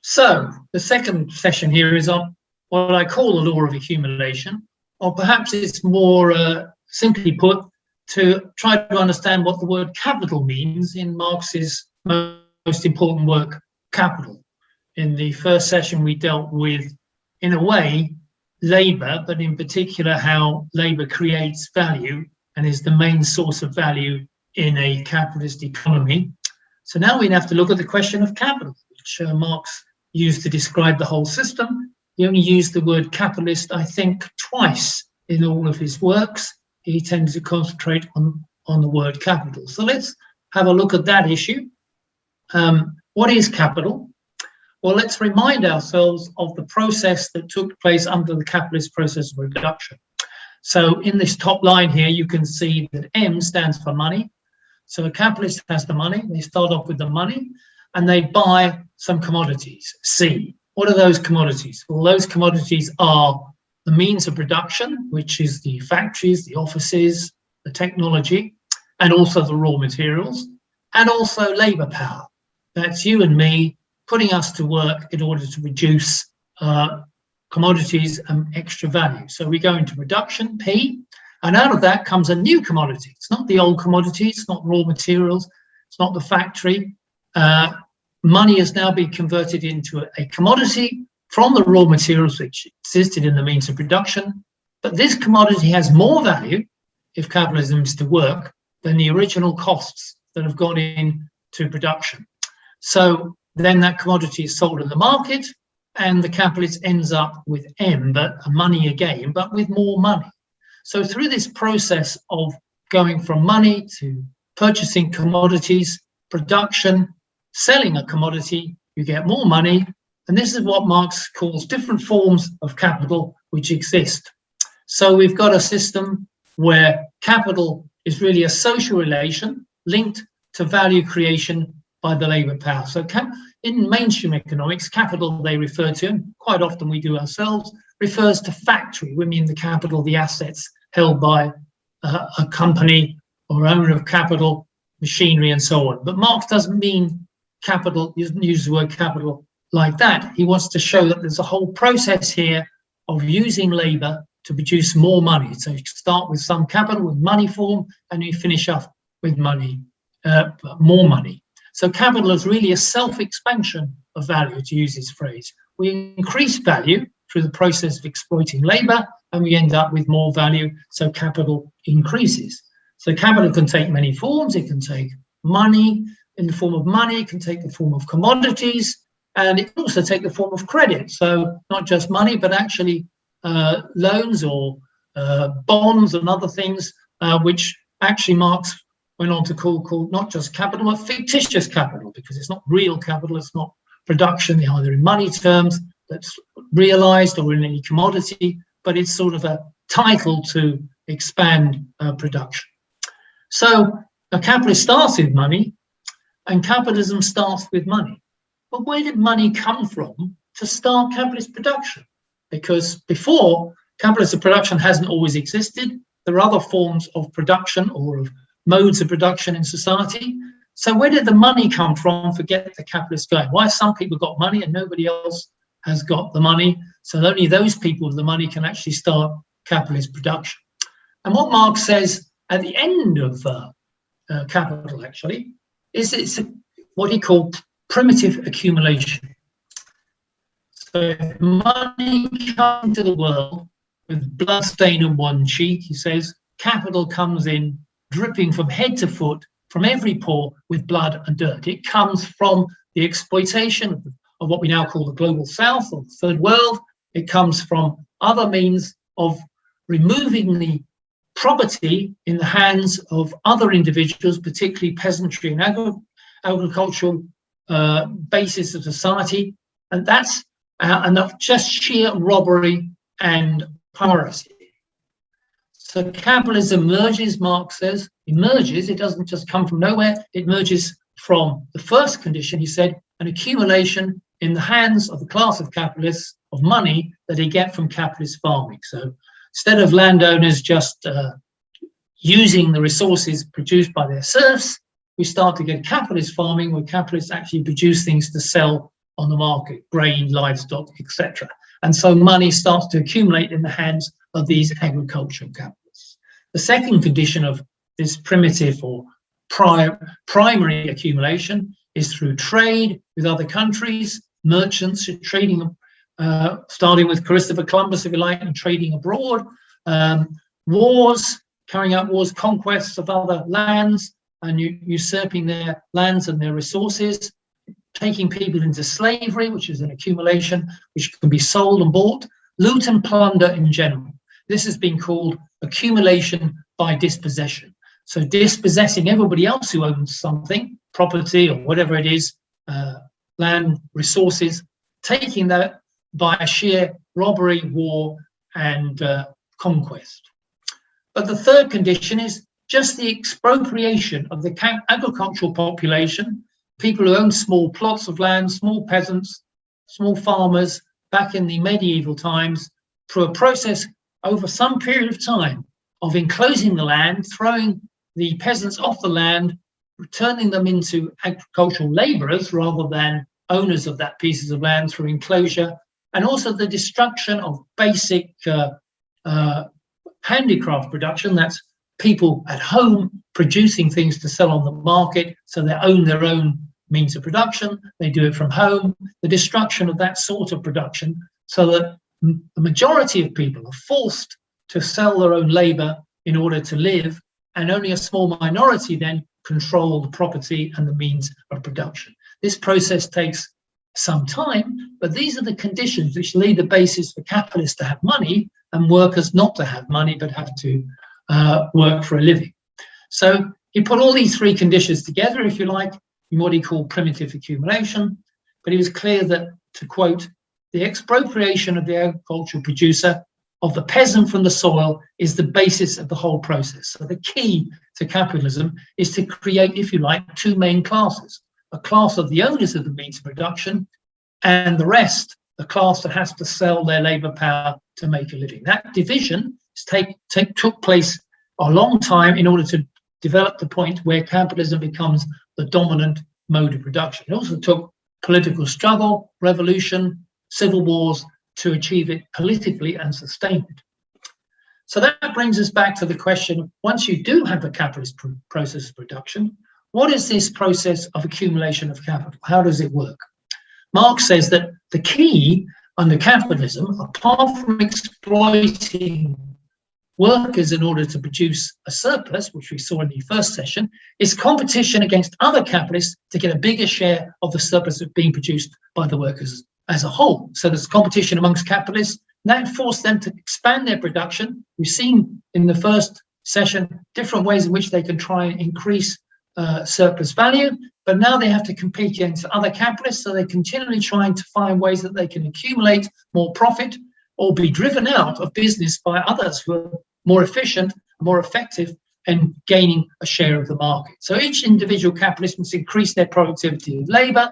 So the second session here is on what I call the law of accumulation, or perhaps it's more simply put, to try to understand what the word capital means in Marx's most important work, Capital. In the first session, we dealt with, in a way, labour, but in particular how labour creates value and is the main source of value in a capitalist economy. So now we have to look at the question of capital, which Marx used to describe the whole system. He only used the word capitalist, I think, twice in all of his works. He tended to concentrate on the word capital. So let's have a look at that issue. What is capital? Well, let's remind ourselves of the process that took place under the capitalist process of production. So in this top line here, you can see that M stands for money. So a capitalist has the money. They start off with the money and they buy some commodities. C. What are those commodities? Well, those commodities are the means of production, which is the factories, the offices, the technology, and also the raw materials, and also labor power. That's you and me putting us to work in order to produce commodities and extra value. So we go into production, P, and out of that comes a new commodity. It's not the old commodity, it's not raw materials, it's not the factory. Money has now been converted into a commodity from the raw materials which existed in the means of production. But this commodity has more value, if capitalism is to work, than the original costs that have gone into production. So then that commodity is sold in the market and the capitalist ends up with M, but money again, but with more money. So through this process of going from money to purchasing commodities, production, selling a commodity, you get more money. And this is what Marx calls different forms of capital which exist. So we've got a system where capital is really a social relation linked to value creation by the labour power. So in mainstream economics, capital they refer to, and quite often we do ourselves, refers to factory. We mean the capital, the assets held by a company or owner of capital, machinery and so on. But Marx doesn't mean capital, he doesn't use the word capital like that. He wants to show that there's a whole process here of using labour to produce more money. So you start with some capital, with money form, and you finish up with money, more money. So capital is really a self-expansion of value, to use this phrase. We increase value through the process of exploiting labour, and we end up with more value, so capital increases. So capital can take many forms. It can take money in the form of money, it can take the form of commodities, and it can also take the form of credit. So not just money, but actually loans or bonds and other things, which actually Marx went on to call not just capital, but fictitious capital, because it's not real capital, it's not production, either in money terms that's realized or in any commodity, but it's sort of a title to expand production. So a capitalist starts with money, and capitalism starts with money. But where did money come from to start capitalist production? Because before, capitalist production hasn't always existed. There are other forms of production or of modes of production in society. So where did the money come from to get the capitalists going? Why some people got money and nobody else has got the money? So only those people with the money can actually start capitalist production. And what Marx says at the end of Capital, actually, is it's what he called primitive accumulation. So if money comes into the world with blood stain on one cheek, he says, capital comes in dripping from head to foot, from every pore with blood and dirt. It comes from the exploitation of what we now call the global south or the third world. It comes from other means of removing the property in the hands of other individuals, particularly peasantry and agricultural basis of society. And that's enough just sheer robbery and piracy. So capitalism emerges, Marx says, emerges. It doesn't just come from nowhere. It emerges from the first condition, he said, an accumulation in the hands of the class of capitalists of money that they get from capitalist farming. So instead of landowners just using the resources produced by their serfs, we start to get capitalist farming where capitalists actually produce things to sell on the market, grain, livestock, etc. And so money starts to accumulate in the hands of these agricultural capitalists. The second condition of this primitive or primary accumulation is through trade with other countries, merchants trading, starting with Christopher Columbus, if you like, and trading abroad, wars, carrying out wars, conquests of other lands, and usurping their lands and their resources, taking people into slavery, which is an accumulation which can be sold and bought, loot and plunder in general. This has been called accumulation by dispossession. So dispossessing everybody else who owns something, property or whatever it is, land, resources, taking that by sheer robbery, war, and conquest. But the third condition is just the expropriation of the agricultural population, people who own small plots of land, small peasants, small farmers, back in the medieval times, through a process over some period of time of enclosing the land, throwing the peasants off the land, returning them into agricultural laborers rather than owners of that pieces of land through enclosure, and also the destruction of basic handicraft production. That's people at home producing things to sell on the market, so they own their own means of production, they do it from home, the destruction of that sort of production, so that the majority of people are forced to sell their own labor in order to live, and only a small minority then control the property and the means of production. This process takes some time, but these are the conditions which lay the basis for capitalists to have money and workers not to have money but have to work for a living. So he put all these three conditions together, if you like, in what he called primitive accumulation, but he was clear that, to quote, the expropriation of the agricultural producer of the peasant from the soil is the basis of the whole process. So the key to capitalism is to create, if you like, two main classes: a class of the owners of the means of production, and the rest, the class that has to sell their labor power to make a living. That division took place a long time in order to develop the point where capitalism becomes the dominant mode of production. It also took political struggle, revolution, civil wars to achieve it politically and sustain it. So that brings us back to the question, once you do have a capitalist process of production, what is this process of accumulation of capital? How does it work? Marx says that the key under capitalism, apart from exploiting workers in order to produce a surplus, which we saw in the first session, is competition against other capitalists to get a bigger share of the surplus that's being produced by the workers as a whole. So there's competition amongst capitalists, and that forced them to expand their production. We've seen in the first session different ways in which they can try and increase surplus value, but now they have to compete against other capitalists, so they're continually trying to find ways that they can accumulate more profit or be driven out of business by others who are more efficient, more effective, and gaining a share of the market. So each individual capitalist must increase their productivity of labor,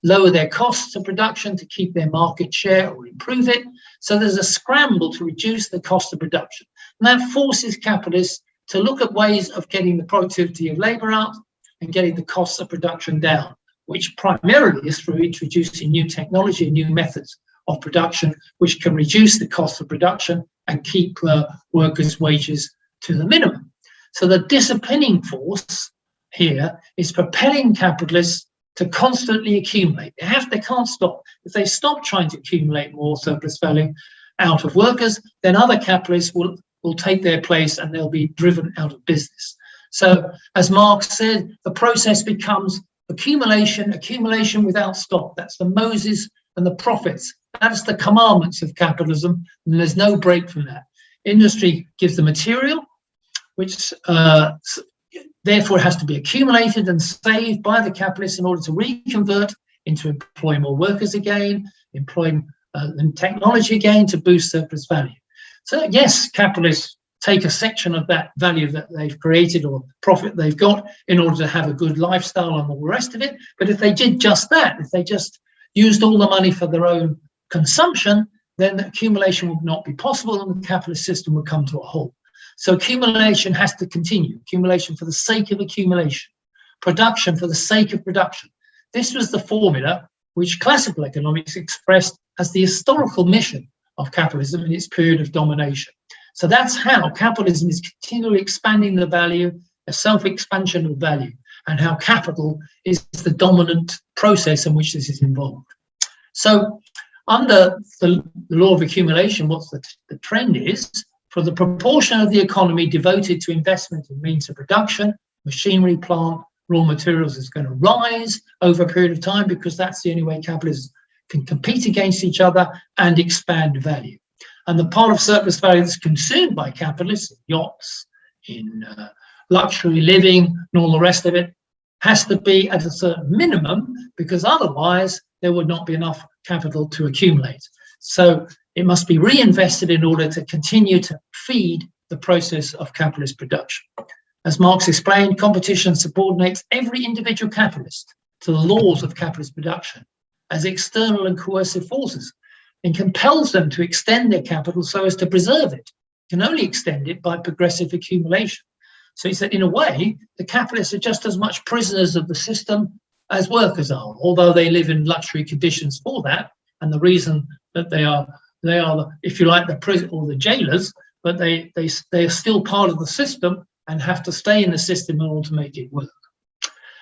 lower their costs of production to keep their market share or improve it. So there's a scramble to reduce the cost of production. And that forces capitalists to look at ways of getting the productivity of labor out and getting the costs of production down, which primarily is through introducing new technology and new methods of production, which can reduce the cost of production and keep workers' wages to the minimum. So the disciplining force here is propelling capitalists to constantly accumulate. They can't stop. If they stop trying to accumulate more surplus value out of workers, then other capitalists will take their place and they'll be driven out of business. So as Marx said, the process becomes accumulation without stop. That's the Moses and the prophets. That's the commandments of capitalism, and there's no break from that. Industry gives the material, which therefore has to be accumulated and saved by the capitalists in order to reconvert into employing more workers again, employing technology again to boost surplus value. So yes, capitalists take a section of that value that they've created or profit they've got in order to have a good lifestyle and all the rest of it. But if they did just that, if they just used all the money for their own consumption, then accumulation would not be possible and the capitalist system would come to a halt. So accumulation has to continue. Accumulation for the sake of accumulation. Production for the sake of production. This was the formula which classical economics expressed as the historical mission of capitalism in its period of domination. So that's how capitalism is continually expanding the value, a self-expansion of value, and how capital is the dominant process in which this is involved. So under the law of accumulation, what the trend is, for the proportion of the economy devoted to investment in means of production, machinery, plant, raw materials is going to rise over a period of time, because that's the only way capitalism can compete against each other and expand value. And the part of surplus value that's consumed by capitalists, in yachts, in luxury living, and all the rest of it, has to be at a certain minimum, because otherwise there would not be enough capital to accumulate. So it must be reinvested in order to continue to feed the process of capitalist production. As Marx explained, competition subordinates every individual capitalist to the laws of capitalist production as external and coercive forces, and compels them to extend their capital so as to preserve it. You can only extend it by progressive accumulation. So he said, in a way, the capitalists are just as much prisoners of the system as workers are, although they live in luxury conditions for that. And the reason that they are, if you like, the prison or the jailers, but they are still part of the system and have to stay in the system in order to make it work.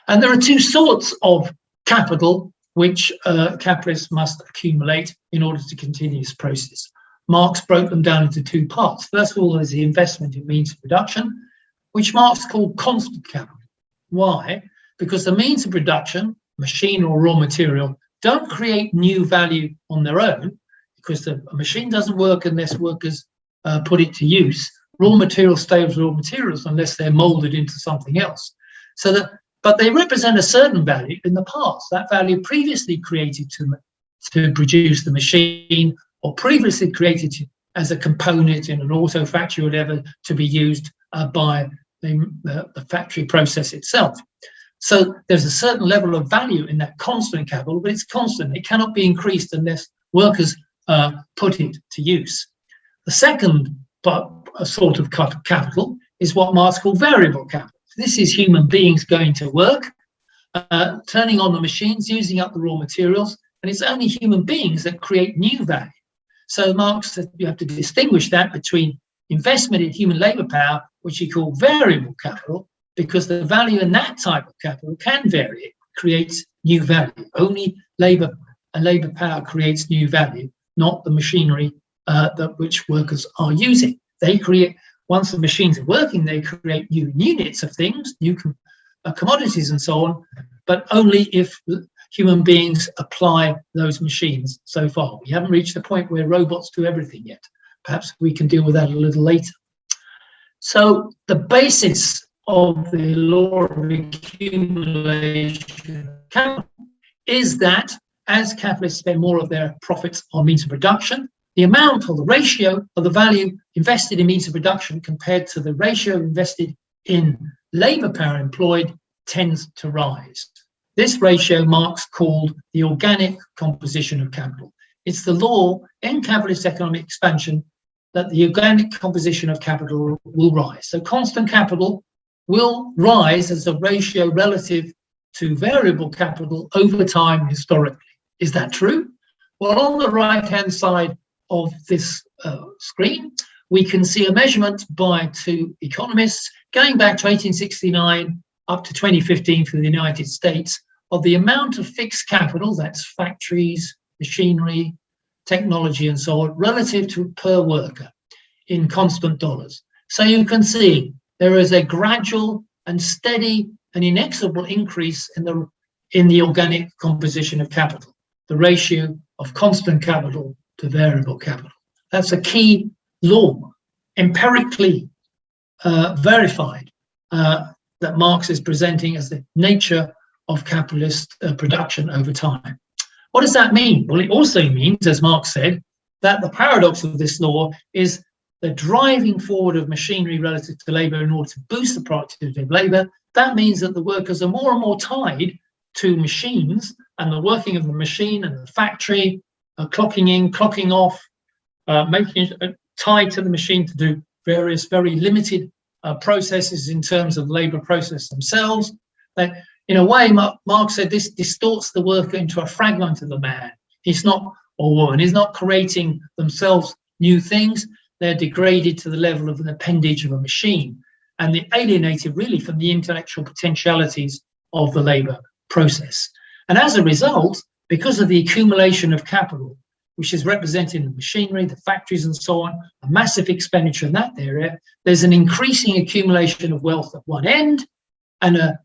And there are two sorts of capital which capitalists must accumulate in order to continue this process. Marx broke them down into two parts. First of all, there's the investment in means of production, which Marx called constant capital. Why? Because the means of production, machine or raw material, don't create new value on their own, because the machine doesn't work unless workers put it to use. Raw materials stay as raw materials unless they're molded into something else. But they represent a certain value in the past, that value previously created to produce the machine, or previously created as a component in an auto factory or whatever, to be used by the factory process itself. So there's a certain level of value in that constant capital, but it's constant. It cannot be increased unless workers put it to use. The second sort of capital is what Marx called variable capital. This is human beings going to work, turning on the machines, using up the raw materials, and it's only human beings that create new value. So Marx said you have to distinguish that between investment in human labor power, which he called variable capital, because the value in that type of capital can vary. It creates new value. Only labor power creates new value, not the machinery which workers are using. They create, once the machines are working, they create new units of things, new commodities and so on, but only if human beings apply those machines so far. We haven't reached the point where robots do everything yet. Perhaps we can deal with that a little later. So the basis of the law of accumulation of capital is that as capitalists spend more of their profits on means of production, the amount or the ratio of the value invested in means of production compared to the ratio invested in labor power employed tends to rise. This ratio Marx called the organic composition of capital. It's the law in capitalist economic expansion that the organic composition of capital will rise. So constant capital will rise as a ratio relative to variable capital over time historically. Is that true? Well, on the right-hand side of this screen, we can see a measurement by two economists going back to 1869 up to 2015 for the United States of the amount of fixed capital, that's factories, machinery, technology and so on, relative to per worker in constant dollars. So you can see there is a gradual and steady and inexorable increase in the organic composition of capital, the ratio of constant capital to variable capital. That's a key law, empirically verified, that Marx is presenting as the nature of capitalist production over time. What does that mean? Well, it also means, as Marx said, that the paradox of this law is the driving forward of machinery relative to labor in order to boost the productivity of labor. That means that the workers are more and more tied to machines and the working of the machine and the factory, clocking in, clocking off, making it tied to the machine to do various very limited processes in terms of labor process themselves. That in a way, Marx said this distorts the worker into a fragment of the man. He's not, or woman, he's not creating themselves new things. They're degraded to the level of an appendage of a machine, and they're alienated really from the intellectual potentialities of the labour process. And as a result, because of the accumulation of capital, which is represented in the machinery, the factories and so on, a massive expenditure in that area, there's an increasing accumulation of wealth at one end and a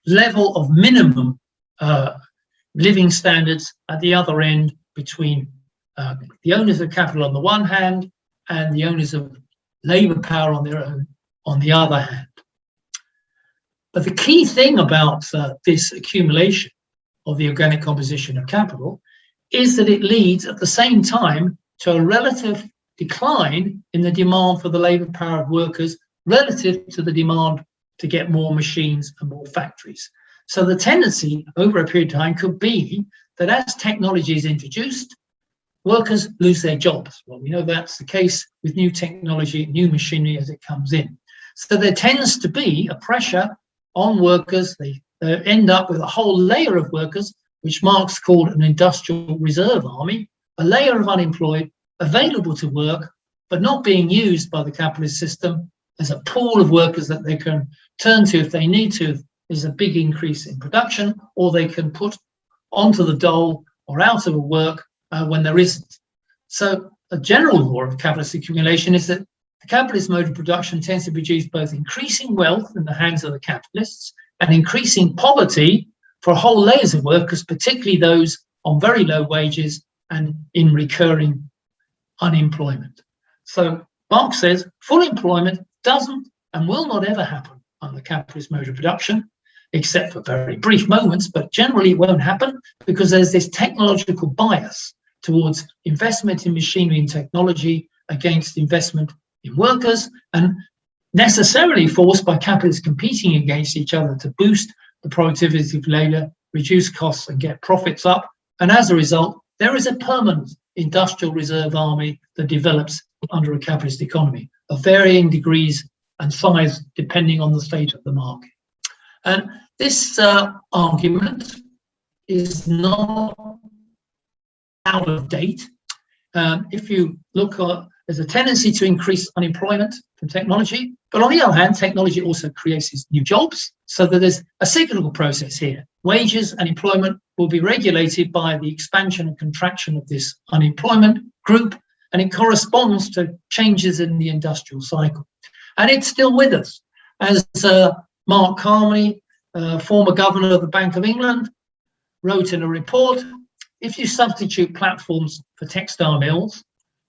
level of minimum living standards at the other end between the owners of capital on the one hand and the owners of labour power on their own on the other hand. But the key thing about this accumulation of the organic composition of capital is that it leads at the same time to a relative decline in the demand for the labour power of workers relative to the demand to get more machines and more factories. So the tendency over a period of time could be that as technology is introduced, workers lose their jobs. Well, we know that's the case with new technology, new machinery as it comes in. So there tends to be a pressure on workers. They end up with a whole layer of workers, which Marx called an industrial reserve army, a layer of unemployed available to work, but not being used by the capitalist system as a pool of workers that they can turn to if they need to. There's a big increase in production, or they can put onto the dole or out of work when there isn't. So a general law of capitalist accumulation is that the capitalist mode of production tends to produce both increasing wealth in the hands of the capitalists and increasing poverty for whole layers of workers, particularly those on very low wages and in recurring unemployment. So Marx says full employment doesn't and will not ever happen under the capitalist mode of production, except for very brief moments, but generally it won't happen because there's this technological bias towards investment in machinery and technology against investment in workers, and necessarily forced by capitalists competing against each other to boost the productivity of labour, reduce costs and get profits up. And as a result, there is a permanent industrial reserve army that develops under a capitalist economy of varying degrees and size depending on the state of the market. And this argument is not out of date. If you look at, there's a tendency to increase unemployment from technology, but on the other hand, technology also creates new jobs, so that there's a cyclical process here. Wages and employment will be regulated by the expansion and contraction of this unemployment group, and it corresponds to changes in the industrial cycle. And it's still with us. As Mark Carney, former governor of the Bank of England, wrote in a report, if you substitute platforms for textile mills,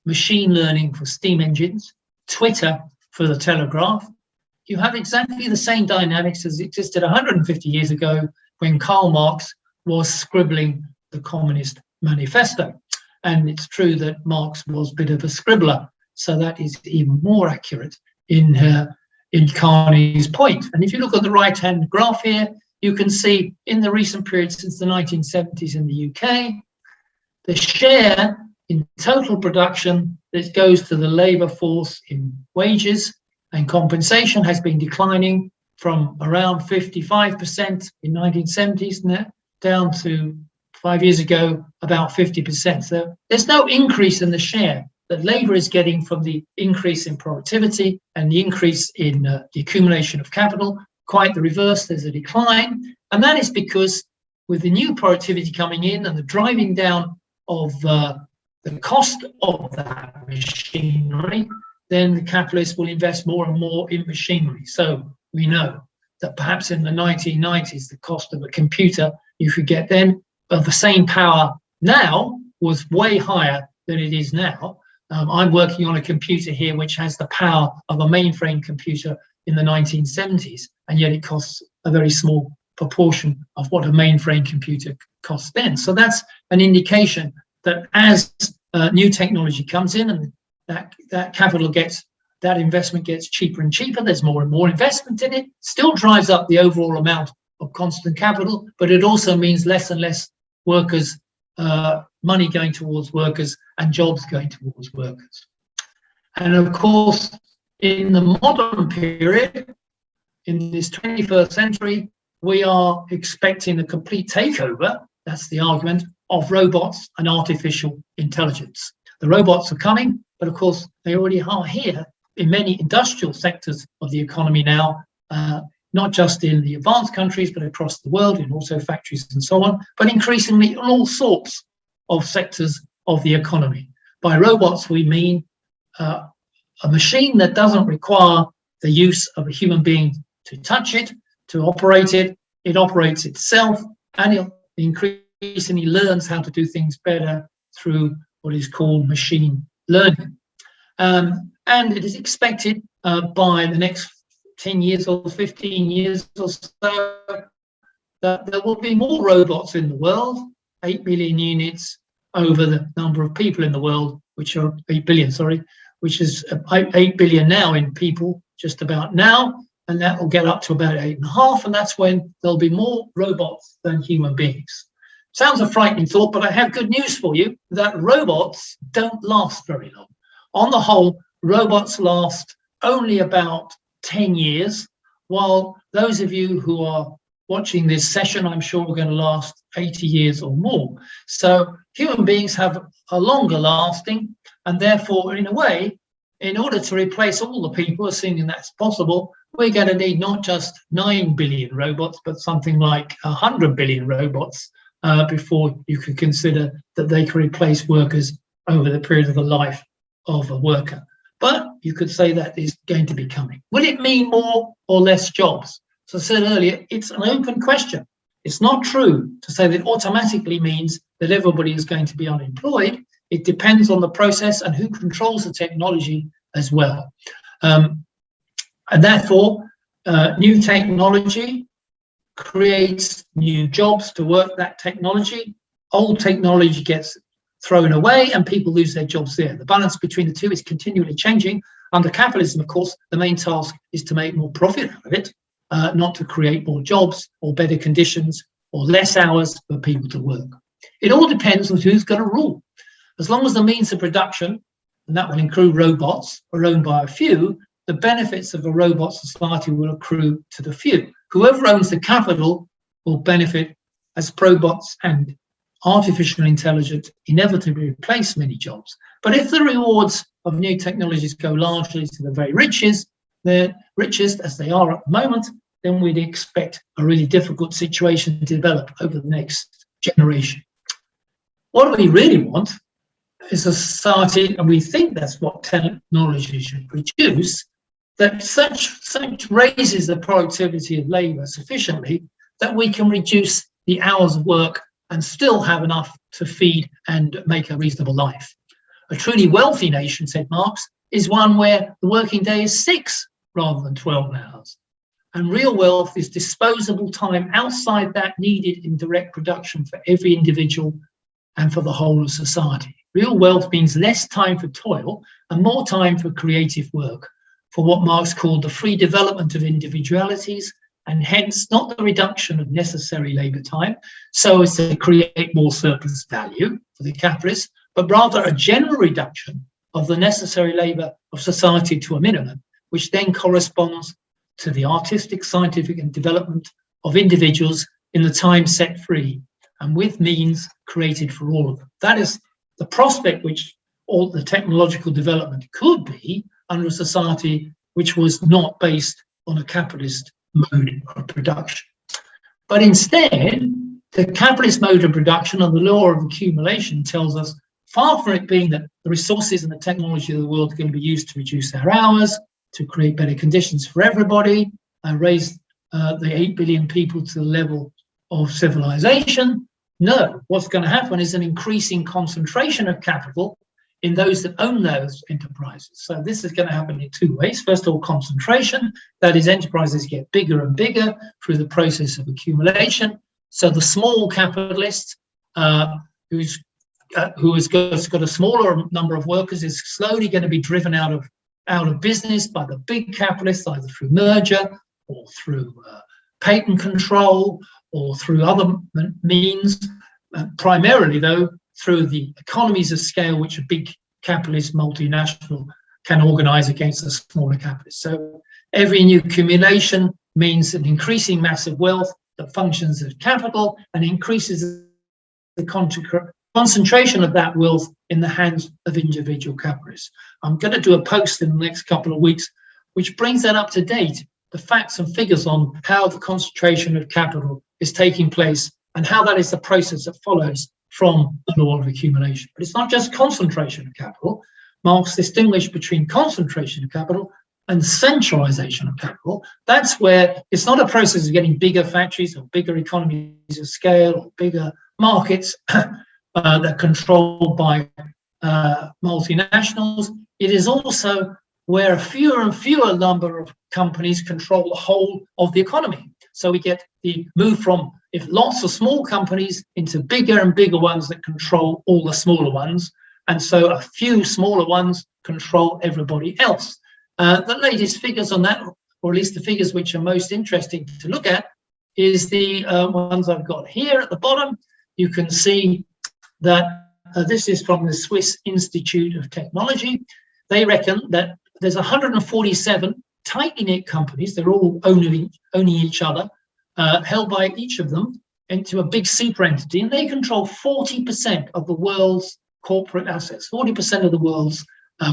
machine learning for steam engines, Twitter for the telegraph, you have exactly the same dynamics as existed 150 years ago when Karl Marx was scribbling the Communist Manifesto. And it's true that Marx was a bit of a scribbler, so that is even more accurate in Carney's point. And if you look at the right-hand graph here, you can see in the recent period since the 1970s in the UK, the share in total production that goes to the labour force in wages and compensation has been declining from around 55% in 1970s now down to 5 years ago about 50%. So there's no increase in the share that labour is getting from the increase in productivity and the increase in the accumulation of capital. Quite the reverse, there's a decline. And that is because with the new productivity coming in and the driving down of the cost of that machinery, then the capitalists will invest more and more in machinery. So we know that perhaps in the 1990s, the cost of a computer you could get then of the same power now was way higher than it is now. I'm working on a computer here which has the power of a mainframe computer in the 1970s, and yet it costs a very small proportion of what a mainframe computer costs then. So that's an indication that as new technology comes in and that capital gets, that investment gets cheaper and cheaper, there's more and more investment in it, still drives up the overall amount of constant capital, but it also means less and less workers, money going towards workers and jobs going towards workers. And of course, in the modern period, in this 21st century, we are expecting a complete takeover, that's the argument, of robots and artificial intelligence. The robots are coming, but of course they already are here in many industrial sectors of the economy now, not just in the advanced countries, but across the world, in auto factories and so on, but increasingly in all sorts of sectors of the economy. By robots, we mean a machine that doesn't require the use of a human being to touch it, to operate it. It operates itself, and it increasingly learns how to do things better through what is called machine learning. And it is expected by the next 10 years or 15 years or so that there will be more robots in the world, 8 billion units over the number of people in the world, which are 8 billion, which is 8 billion now in people just about now, and that will get up to about 8.5, and that's when there'll be more robots than human beings. Sounds a frightening thought, but I have good news for you, that robots don't last very long. On the whole, robots last only about 10 years, while those of you who are watching this session, I'm sure, are going to last 80 years or more. So human beings have a longer lasting, and therefore, in a way, in order to replace all the people, assuming that's possible, we're going to need not just 9 billion robots, but something like 100 billion robots before you could consider that they can replace workers over the period of the life of a worker. But you could say that is going to be coming. Will it mean more or less jobs? As I said earlier, it's an open question. It's not true to say that automatically means that everybody is going to be unemployed. It depends on the process and who controls the technology as well. And therefore, new technology creates new jobs to work that technology. Old technology gets thrown away and people lose their jobs there. The balance between the two is continually changing. Under capitalism, of course, the main task is to make more profit out of it, not to create more jobs or better conditions or less hours for people to work. It all depends on who's going to rule. As long as the means of production, and that will include robots, are owned by a few, the benefits of a robot society will accrue to the few. Whoever owns the capital will benefit as robots and artificial intelligence inevitably replace many jobs. But if the rewards of new technologies go largely to the very richest, as they are at the moment, then we'd expect a really difficult situation to develop over the next generation. What we really want is a society, and we think that's what technology should produce, that such raises the productivity of labour sufficiently that we can reduce the hours of work and still have enough to feed and make a reasonable life. A truly wealthy nation, said Marx, is one where the working day is 6 rather than 12 hours. And real wealth is disposable time outside that needed in direct production for every individual and for the whole of society. Real wealth means less time for toil and more time for creative work, for what Marx called the free development of individualities, and hence not the reduction of necessary labour time, so as to create more surplus value for the capitalist, but rather a general reduction of the necessary labour of society to a minimum, which then corresponds to the artistic, scientific and development of individuals in the time set free and with means created for all of them. That is the prospect which all the technological development could be under a society which was not based on a capitalist mode of production. But instead, the capitalist mode of production and the law of accumulation tells us, far from it being that the resources and the technology of the world are going to be used to reduce our hours, to create better conditions for everybody, and raise the 8 billion people to the level of civilization. No, what's going to happen is an increasing concentration of capital in those that own those enterprises. So this is going to happen in two ways. First of all, concentration, that is, enterprises get bigger and bigger through the process of accumulation. So the small capitalist who has got a smaller number of workers is slowly going to be driven out of business by the big capitalists, either through merger or through patent control or through other means, primarily though through the economies of scale which a big capitalist multinational can organize against a smaller capitalist. So every new accumulation means an increasing mass of wealth that functions as capital and increases the concentration of that wealth in the hands of individual capitalists. I'm going to do a post in the next couple of weeks which brings that up to date, the facts and figures on how the concentration of capital is taking place and how that is the process that follows from the law of accumulation. But it's not just concentration of capital. Marx distinguished between concentration of capital and centralization of capital. That's where it's not a process of getting bigger factories or bigger economies of scale or bigger markets that are controlled by multinationals. It is also where a fewer and fewer number of companies control the whole of the economy. So we get the move from lots of small companies into bigger and bigger ones that control all the smaller ones. And so a few smaller ones control everybody else. The latest figures on that, or at least the figures which are most interesting to look at, is the ones I've got here at the bottom. You can see that this is from the Swiss Institute of Technology. They reckon that there's 147 tightly knit companies. They're all owning each other, held by each of them into a big super entity, and they control 40% of the world's corporate assets, 40% of the world's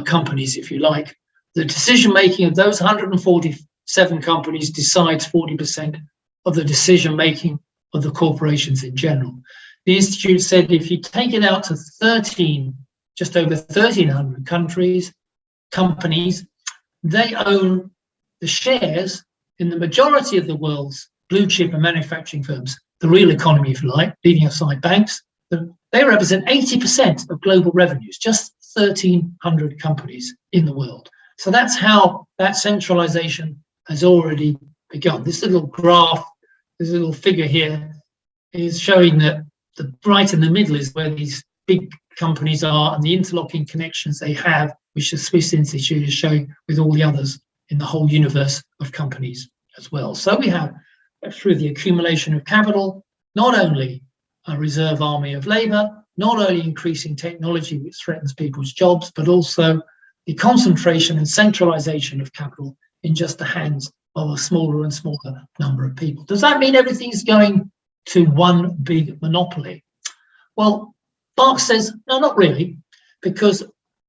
companies, if you like. The decision making of those 147 companies decides 40% of the decision making of the corporations in general. The Institute said if you take it out to just over 1,300 companies, they own the shares in the majority of the world's blue chip and manufacturing firms, the real economy, if you like, leaving aside banks. They represent 80% of global revenues, just 1,300 companies in the world. So that's how that centralization has already begun. This little graph, this little figure here is showing that right in the middle is where these big companies are and the interlocking connections they have, which the Swiss Institute is showing with all the others in the whole universe of companies as well. So we have, through the accumulation of capital, not only a reserve army of labor, not only increasing technology which threatens people's jobs, but also the concentration and centralization of capital in just the hands of a smaller and smaller number of people. Does that mean everything's going to one big monopoly? Well, Marx says, no, not really, because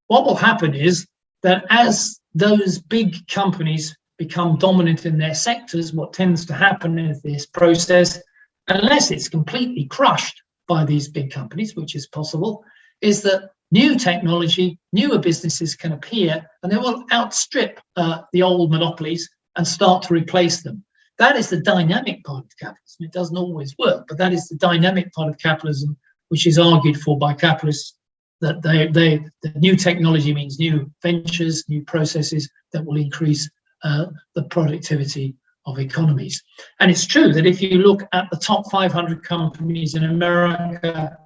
what will happen is that as those big companies become dominant in their sectors, what tends to happen in this process, unless it's completely crushed by these big companies, which is possible, is that new technology, newer businesses can appear and they will outstrip the old monopolies and start to replace them. That is the dynamic part of capitalism. It doesn't always work, but that is the dynamic part of capitalism, which is argued for by capitalists, that the new technology means new ventures, new processes that will increase the productivity of economies. And it's true that if you look at the top 500 companies in America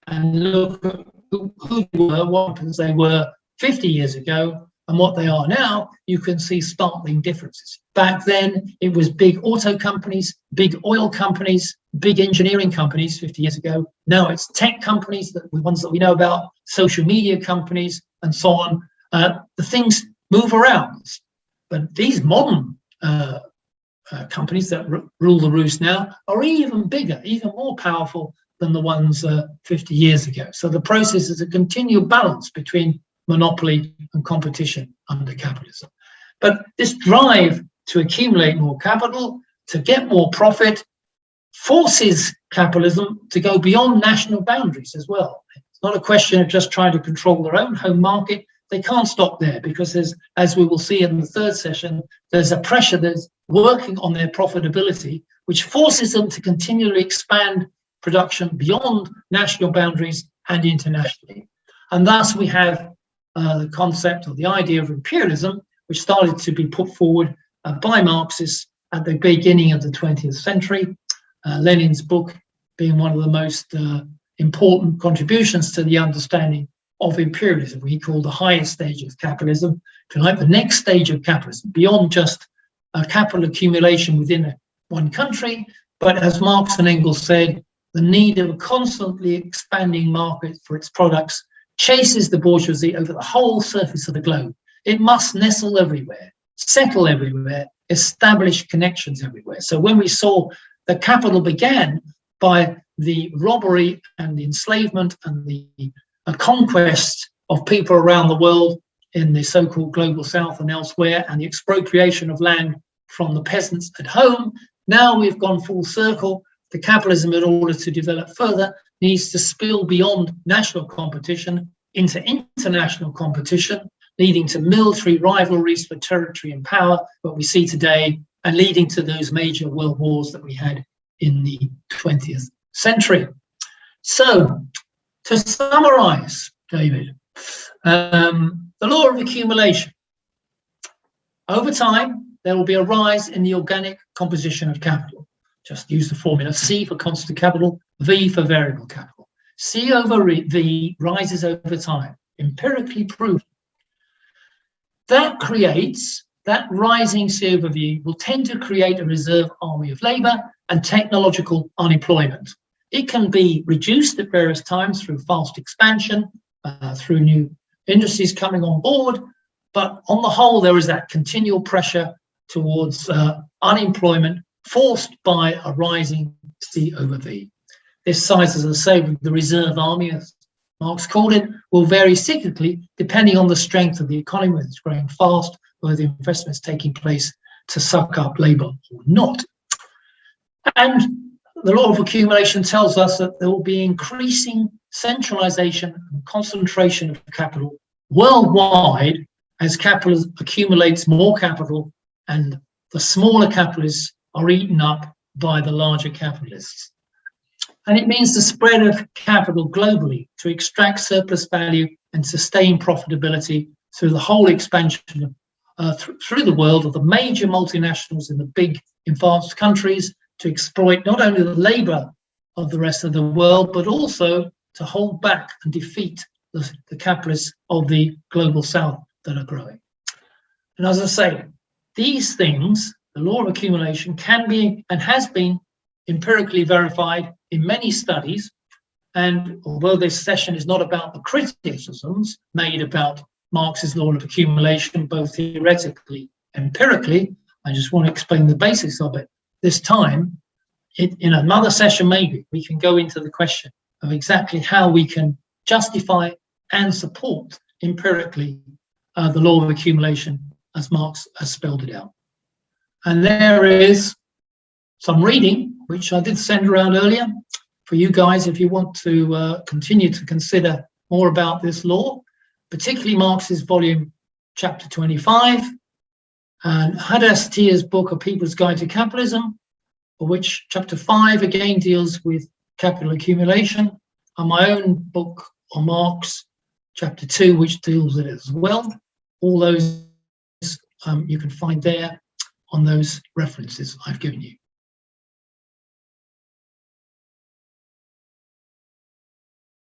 and look at who they were, what they were 50 years ago and what they are now, you can see startling differences. Back then, it was big auto companies, big oil companies, big engineering companies 50 years ago. Now it's tech companies, the ones that we know about, social media companies, and so on. The things move around. But these modern companies that rule the roost now are even bigger, even more powerful than the ones 50 years ago. So the process is a continual balance between monopoly and competition under capitalism. But this drive to accumulate more capital, to get more profit, forces capitalism to go beyond national boundaries as well. It's not a question of just trying to control their own home market. They can't stop there because there's, as we will see in the third session, there's a pressure that's working on their profitability, which forces them to continually expand production beyond national boundaries and internationally. And thus we have the concept or the idea of imperialism, which started to be put forward by Marxists at the beginning of the 20th century. Lenin's book being one of the most important contributions to the understanding of imperialism, what he called the highest stage of capitalism, if you like, the next stage of capitalism, beyond just capital accumulation within one country, but as Marx and Engels said, the need of a constantly expanding market for its products chases the bourgeoisie over the whole surface of the globe. It must nestle everywhere, settle everywhere, establish connections everywhere. So when we saw that capital began by the robbery and the enslavement and the conquest of people around the world in the so-called global south and elsewhere, and the expropriation of land from the peasants at home. Now we've gone full circle. The capitalism, in order to develop further, needs to spill beyond national competition into international competition, leading to military rivalries for territory and power, what we see today, and leading to those major world wars that we had in the 20th century. So, to summarize, David, the law of accumulation. Over time, there will be a rise in the organic composition of capital. Just use the formula C for constant capital, V for variable capital. C over V rises over time, empirically proven. That rising C over V will tend to create a reserve army of labor and technological unemployment. It can be reduced at various times through fast expansion, through new industries coming on board, but on the whole, there is that continual pressure towards unemployment forced by a rising C over V. This size, as I say, with the reserve army, as Marx called it, will vary cyclically depending on the strength of the economy, whether it's growing fast, whether the investments taking place to suck up labor or not. And the law of accumulation tells us that there will be increasing centralization and concentration of capital worldwide as capital accumulates more capital and the smaller capitalists are eaten up by the larger capitalists. And it means the spread of capital globally to extract surplus value and sustain profitability through the whole expansion through the world of the major multinationals in the big advanced countries to exploit not only the labor of the rest of the world, but also to hold back and defeat the capitalists of the global south that are growing. And as I say, these things, the law of accumulation, can be and has been empirically verified in many studies. And although this session is not about the criticisms made about Marx's law of accumulation, both theoretically and empirically, I just want to explain the basics of it. This time, in another session maybe, we can go into the question of exactly how we can justify and support empirically the law of accumulation as Marx has spelled it out. And there is some reading, which I did send around earlier, for you guys if you want to continue to consider more about this law, particularly Marx's volume, chapter 25, and Hadas Tia's book, A People's Guide to Capitalism, for which chapter 5 again deals with capital accumulation, and my own book on Marx, chapter 2, which deals with it as well. All those you can find there on those references I've given you.